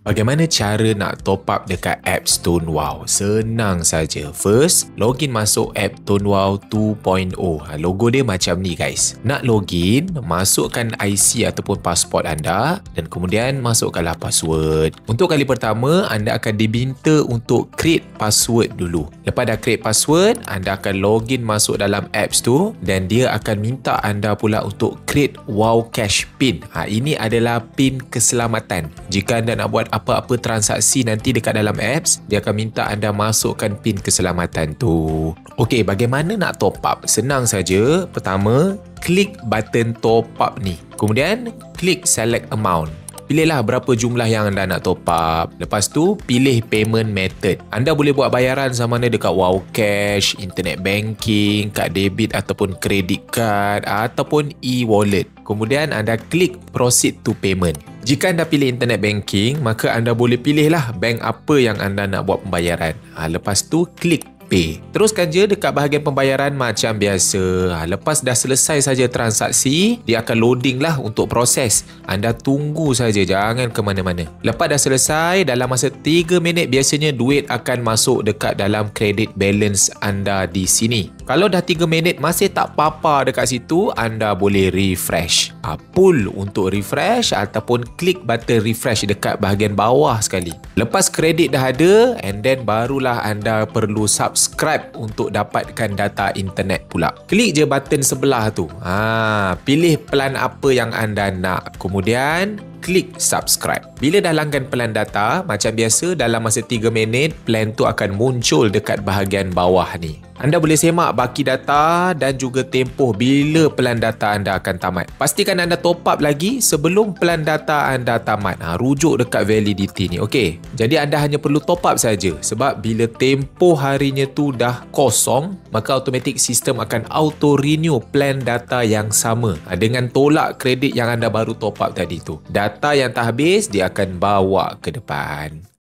Bagaimana cara nak top up dekat app Stonewall? Senang saja. First, login masuk app Stonewall 2.0. Logo dia macam ni guys. Nak login, masukkan IC ataupun pasport anda dan kemudian masukkanlah password. Untuk kali pertama, anda akan diminta untuk create password dulu. Lepas dah create password, anda akan login masuk dalam apps tu dan dia akan minta anda pula untuk create Wow Cash PIN. Ini adalah PIN keselamatan. Jika anda nak buat apa-apa transaksi nanti dekat dalam apps, dia akan minta anda masukkan PIN keselamatan tu. Okey, bagaimana nak top up? Senang saja. Pertama, klik button top up ni. Kemudian, klik select amount. Pilihlah berapa jumlah yang anda nak top up. Lepas tu, pilih payment method. Anda boleh buat bayaran sama ada dekat Wow Cash, internet banking, kad debit ataupun credit card ataupun e-wallet. Kemudian anda klik proceed to payment. Jika anda pilih internet banking, maka anda boleh pilihlah bank apa yang anda nak buat pembayaran. Lepas tu, klik pay. Teruskan je dekat bahagian pembayaran macam biasa. Lepas dah selesai saja transaksi, dia akan loading lah untuk proses. Anda tunggu saja, jangan ke mana-mana. Lepas dah selesai, dalam masa 3 minit biasanya duit akan masuk dekat dalam credit balance anda di sini. Kalau dah 3 minit masih tak apa-apa dekat situ, anda boleh refresh. Pull untuk refresh ataupun klik button refresh dekat bahagian bawah sekali. Lepas kredit dah ada, and then barulah anda perlu subscribe untuk dapatkan data internet pula. Klik je button sebelah tu. Pilih plan apa yang anda nak. Kemudian klik subscribe. Bila dah langgan plan data, macam biasa dalam masa 3 minit, plan tu akan muncul dekat bahagian bawah ni. Anda boleh semak baki data dan juga tempoh bila plan data anda akan tamat. Pastikan anda top up lagi sebelum plan data anda tamat. Rujuk dekat validity ni. Okey. Jadi anda hanya perlu top up saja sebab bila tempoh harinya tu dah kosong, maka automatic sistem akan auto renew plan data yang sama dengan tolak kredit yang anda baru top up tadi tu. Data yang tak habis dia akan bawa ke depan.